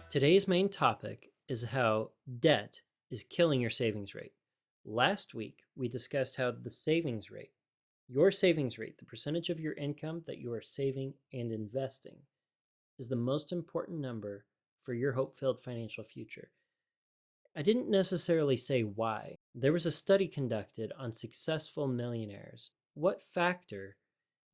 Today's main topic is how debt is killing your savings rate. Last week, we discussed how the savings rate, your savings rate, the percentage of your income that you are saving and investing, is the most important number for your hope filled financial future. I didn't necessarily say why. There was a study conducted on successful millionaires. What factor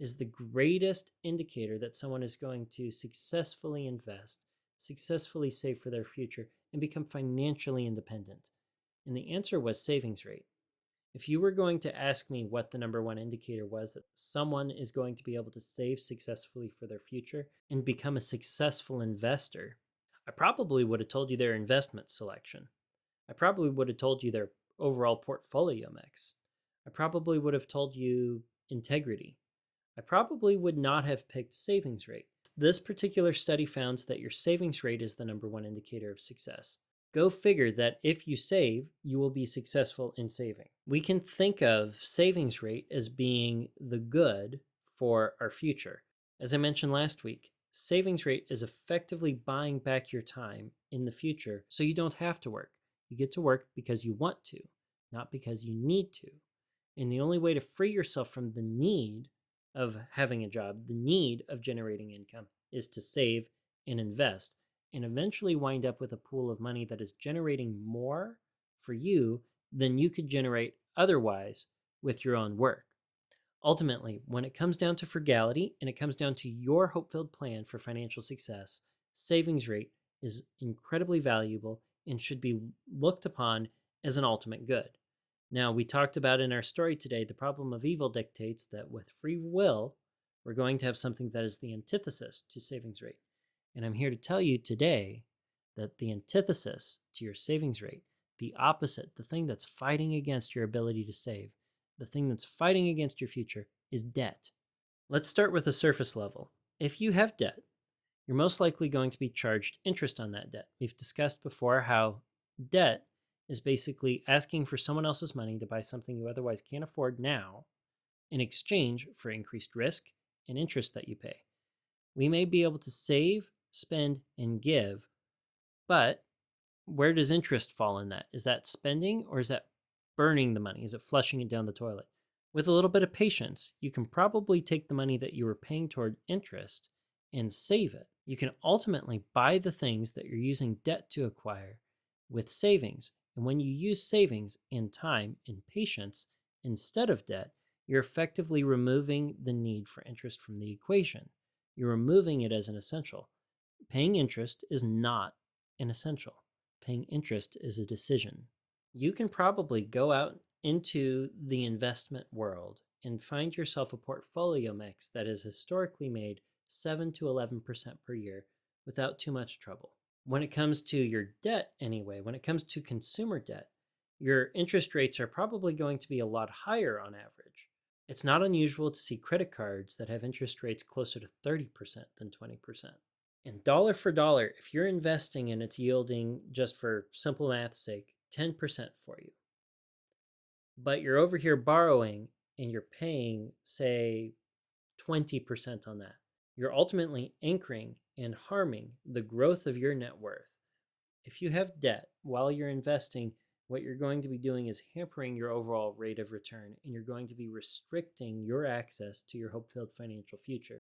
is the greatest indicator that someone is going to successfully invest, successfully save for their future, and become financially independent? And the answer was savings rate. If you were going to ask me what the number one indicator was that someone is going to be able to save successfully for their future and become a successful investor, I probably would have told you their investment selection. I probably would have told you their overall portfolio mix. I probably would have told you integrity. I probably would not have picked savings rate. This particular study found that your savings rate is the number one indicator of success. Go figure that if you save, you will be successful in saving. We can think of savings rate as being the good for our future. As I mentioned last week, savings rate is effectively buying back your time in the future so you don't have to work. You get to work because you want to, not because you need to. And the only way to free yourself from the need of having a job, the need of generating income, is to save and invest and eventually wind up with a pool of money that is generating more for you than you could generate otherwise with your own work. Ultimately, when it comes down to frugality and it comes down to your hope filled plan for financial success, savings rate is incredibly valuable and should be looked upon as an ultimate good. Now, we talked about in our story today the problem of evil dictates that with free will, we're going to have something that is the antithesis to savings rate. And I'm here to tell you today that the antithesis to your savings rate, the opposite, the thing that's fighting against your ability to save, the thing that's fighting against your future is debt. Let's start with the surface level. If you have debt, you're most likely going to be charged interest on that debt. We've discussed before how debt is basically asking for someone else's money to buy something you otherwise can't afford now in exchange for increased risk and interest that you pay. We may be able to save, spend, and give, but where does interest fall in that? Is that spending or is that burning the money? Is it flushing it down the toilet? With a little bit of patience, you can probably take the money that you were paying toward interest and save it. You can ultimately buy the things that you're using debt to acquire with savings. And when you use savings and time and patience instead of debt, you're effectively removing the need for interest from the equation. You're removing it as an essential. Paying interest is not an essential. Paying interest is a decision. You can probably go out into the investment world and find yourself a portfolio mix that has historically made 7 to 11% per year without too much trouble. When it comes to your debt, anyway, when it comes to consumer debt, your interest rates are probably going to be a lot higher on average. It's not unusual to see credit cards that have interest rates closer to 30% than 20%. And dollar for dollar, if you're investing and it's yielding, just for simple math's sake, 10% for you, but you're over here borrowing and you're paying, say, 20% on that, you're ultimately anchoring and harming the growth of your net worth. If you have debt while you're investing, what you're going to be doing is hampering your overall rate of return, and you're going to be restricting your access to your hope filled financial future.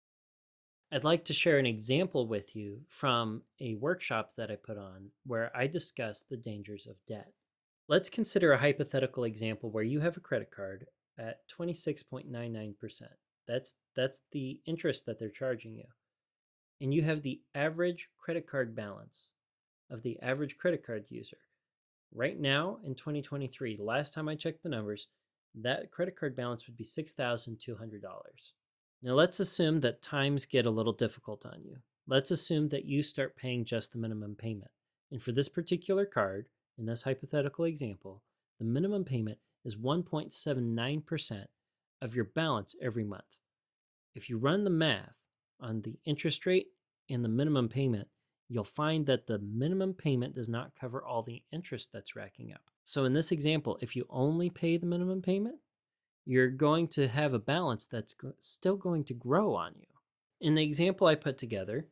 I'd like to share an example with you from a workshop that I put on where I discuss the dangers of debt. Let's consider a hypothetical example where you have a credit card at 26.99%. That's the interest that they're charging you. And you have the average credit card balance of the average credit card user. Right now in 2023, the last time I checked the numbers, that credit card balance would be $6,200. Now let's assume that times get a little difficult on you. Let's assume that you start paying just the minimum payment. And for this particular card, in this hypothetical example, the minimum payment is 1.79% of your balance every month. If you run the math on the interest rate and the minimum payment, you'll find that the minimum payment does not cover all the interest that's racking up. So in this example, if you only pay the minimum payment, you're going to have a balance that's still going to grow on you. In the example I put together,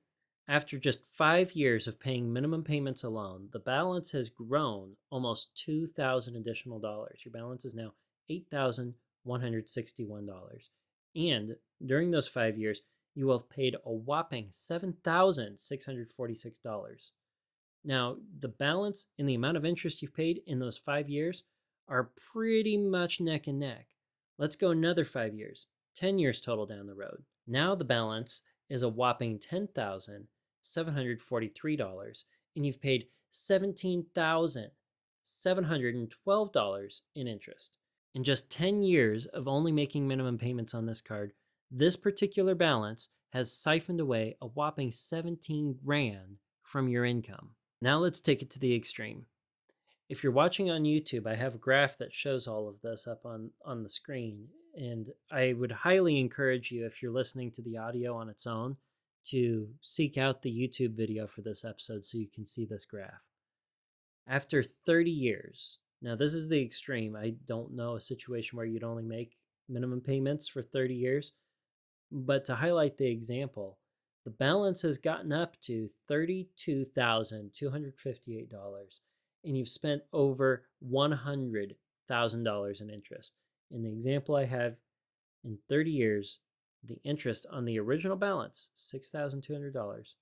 After just 5 years of paying minimum payments alone, the balance has grown almost $2,000 additional dollars. Your balance is now $8,161. And during those 5 years, you will have paid a whopping $7,646. Now, the balance and the amount of interest you've paid in those 5 years are pretty much neck and neck. Let's go another 5 years, 10 years total down the road. Now the balance is a whopping $10,743, and you've paid $17,712 in interest. In just 10 years of only making minimum payments on this card, this particular balance has siphoned away a whopping 17 grand from your income. Now let's take it to the extreme. If you're watching on YouTube, I have a graph that shows all of this up on the screen. And I would highly encourage you, if you're listening to the audio on its own, to seek out the YouTube video for this episode so you can see this graph. After 30 years, now this is the extreme. I don't know a situation where you'd only make minimum payments for 30 years, but to highlight the example, the balance has gotten up to $32,258, and you've spent over $100,000 in interest. In the example I have, in 30 years, the interest on the original balance, $6,200,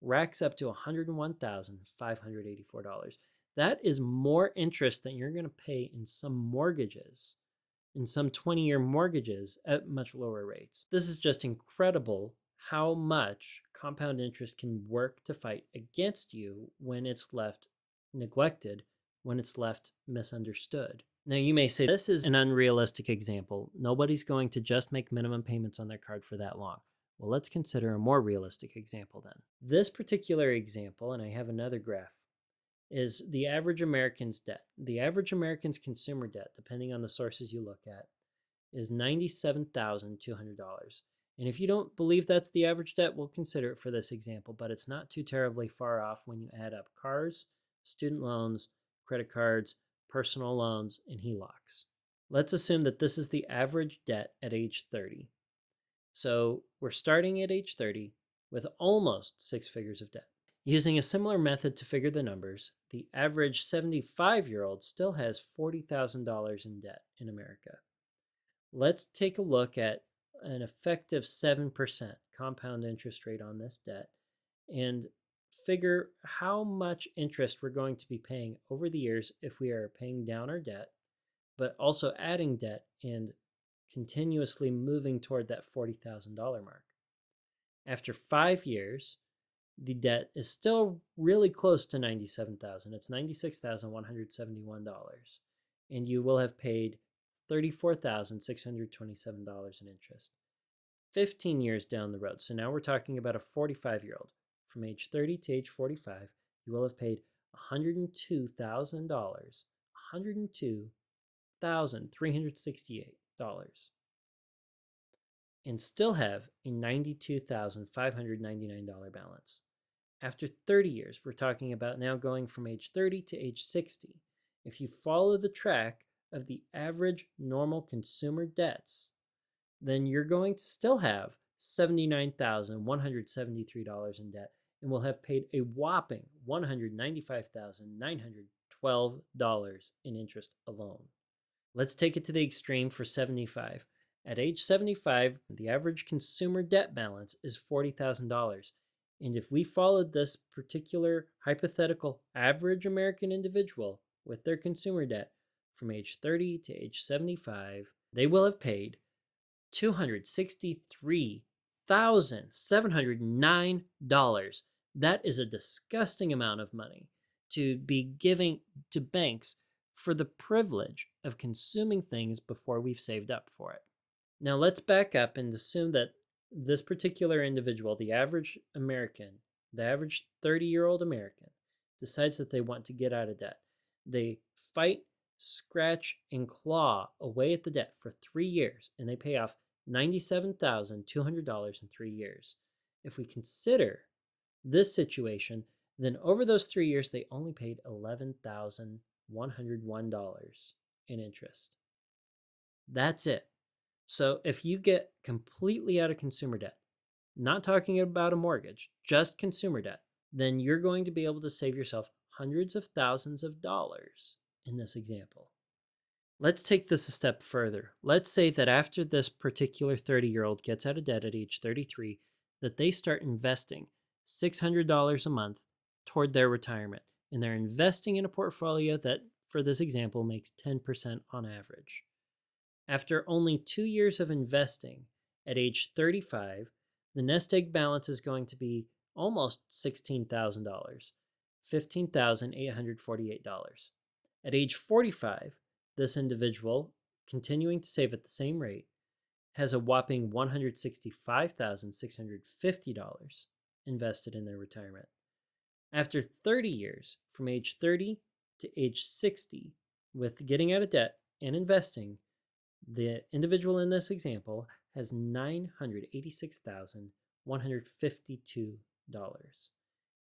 racks up to $101,584. That is more interest than you're going to pay in some mortgages, in some 20-year mortgages at much lower rates. This is just incredible how much compound interest can work to fight against you when it's left neglected, when it's left misunderstood. Now, you may say, this is an unrealistic example. Nobody's going to just make minimum payments on their card for that long. Well, let's consider a more realistic example then. This particular example, and I have another graph, is the average American's debt. The average American's consumer debt, depending on the sources you look at, is $97,200. And if you don't believe that's the average debt, we'll consider it for this example, but it's not too terribly far off when you add up cars, student loans, credit cards, personal loans, and HELOCs. Let's assume that this is the average debt at age 30. So we're starting at age 30 with almost 6 figures of debt. Using a similar method to figure the numbers, the average 75-year-old still has $40,000 in debt in America. Let's take a look at an effective 7% compound interest rate on this debt and figure how much interest we're going to be paying over the years if we are paying down our debt, but also adding debt and continuously moving toward that $40,000 mark. After 5 years, the debt is still really close to $97,000. It's $96,171, and you will have paid $34,627 in interest. 15 years down the road, so now we're talking about a 45-year-old. From age 30 to age 45, you will have paid $102,000, $102,368, and still have a $92,599 balance. After 30 years, we're talking about now going from age 30 to age 60. If you follow the track of the average normal consumer debts, then you're going to still have $79,173 in debt and will have paid a whopping $195,912 in interest alone. Let's take it to the extreme for 75. At age 75, the average consumer debt balance is $40,000. And if we followed this particular hypothetical average American individual with their consumer debt from age 30 to age 75, they will have paid $263,709. That is a disgusting amount of money to be giving to banks for the privilege of consuming things before we've saved up for it. Now let's back up and assume that this particular individual, the average American, the average 30-year-old American, decides that they want to get out of debt. They fight, scratch, and claw away at the debt for 3 years, and they pay off $97,200 in 3 years. If we consider this situation, then over those 3 years, they only paid $11,101 in interest. That's it. So if you get completely out of consumer debt, not talking about a mortgage, just consumer debt, then you're going to be able to save yourself hundreds of thousands of dollars in this example. Let's take this a step further. Let's say that after this particular 30-year-old gets out of debt at age 33, that they start investing $600 a month toward their retirement. And they're investing in a portfolio that, for this example, makes 10% on average. After only 2 years of investing, at age 35, the nest egg balance is going to be almost $16,000, $15,848. At age 45, this individual, continuing to save at the same rate, has a whopping $165,650 invested in their retirement. After 30 years, from age 30 to age 60, with getting out of debt and investing, the individual in this example has $986,152.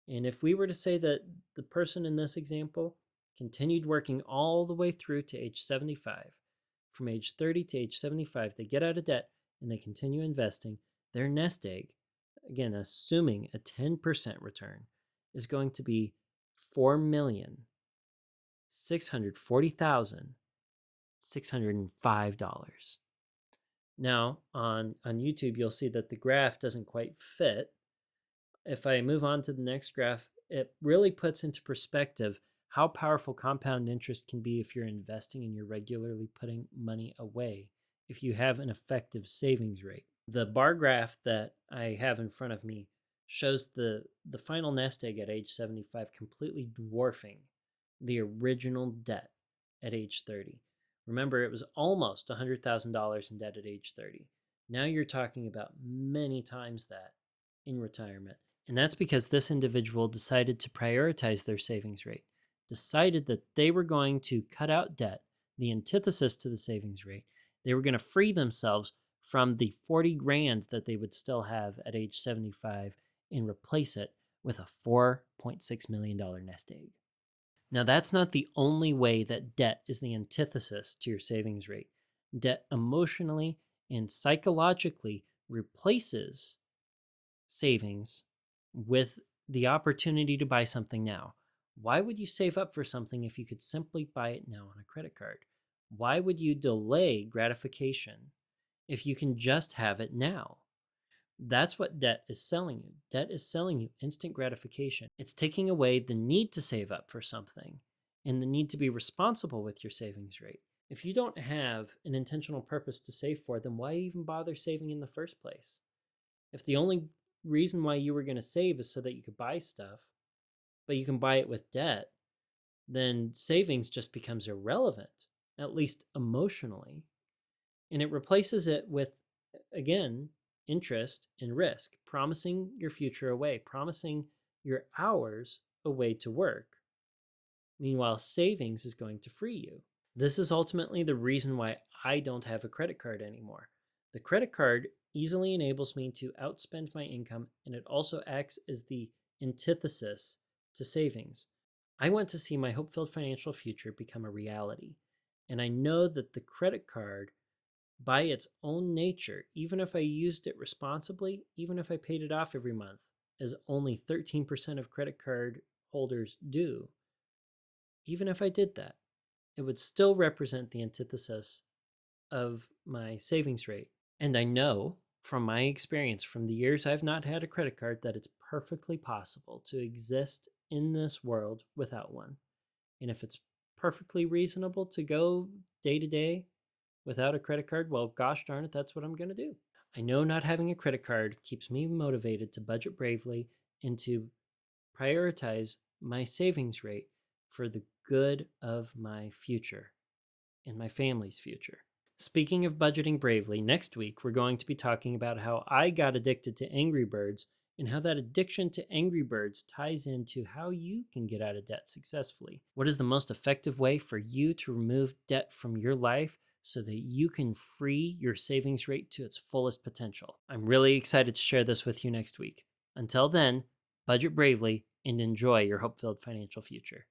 And if we were to say that the person in this example continued working all the way through to age 75, from age 30 to age 75, they get out of debt and they continue investing, their nest egg, again, assuming a 10% return, is going to be $4,640,605. Now, on YouTube, you'll see that the graph doesn't quite fit. If I move on to the next graph, it really puts into perspective how powerful compound interest can be if you're investing and you're regularly putting money away, if you have an effective savings rate. The bar graph that I have in front of me shows the final nest egg at age 75 completely dwarfing the original debt at age 30. Remember, it was almost $100,000 in debt at age 30. Now you're talking about many times that in retirement. And that's because this individual decided to prioritize their savings rate, decided that they were going to cut out debt, the antithesis to the savings rate. They were going to free themselves from the 40 grand that they would still have at age 75 and replace it with a $4.6 million nest egg. Now, that's not the only way that debt is the antithesis to your savings rate. Debt emotionally and psychologically replaces savings with the opportunity to buy something now. Why would you save up for something if you could simply buy it now on a credit card? Why would you delay gratification if you can just have it now? That's what debt is selling you. Debt is selling you instant gratification. It's taking away the need to save up for something and the need to be responsible with your savings rate. If you don't have an intentional purpose to save for, then why even bother saving in the first place? If the only reason why you were going to save is so that you could buy stuff, but you can buy it with debt, then savings just becomes irrelevant, at least emotionally. And it replaces it with, again, interest and risk, promising your future away, promising your hours away to work. Meanwhile, savings is going to free you. This is ultimately the reason why I don't have a credit card anymore. The credit card easily enables me to outspend my income, and it also acts as the antithesis to savings. I want to see my hope-filled financial future become a reality, and I know that the credit card, by its own nature, even if I used it responsibly, even if I paid it off every month, as only 13% of credit card holders do, even if I did that, it would still represent the antithesis of my savings rate. And I know from my experience, from the years I've not had a credit card, that it's perfectly possible to exist in this world without one. And if it's perfectly reasonable to go day to day without a credit card, well, gosh darn it, that's what I'm going to do. I know not having a credit card keeps me motivated to budget bravely and to prioritize my savings rate for the good of my future and my family's future. Speaking of budgeting bravely, next week we're going to be talking about how I got addicted to Angry Birds and how that addiction to Angry Birds ties into how you can get out of debt successfully. What is the most effective way for you to remove debt from your life so that you can free your savings rate to its fullest potential? I'm really excited to share this with you next week. Until then, budget bravely and enjoy your hope-filled financial future.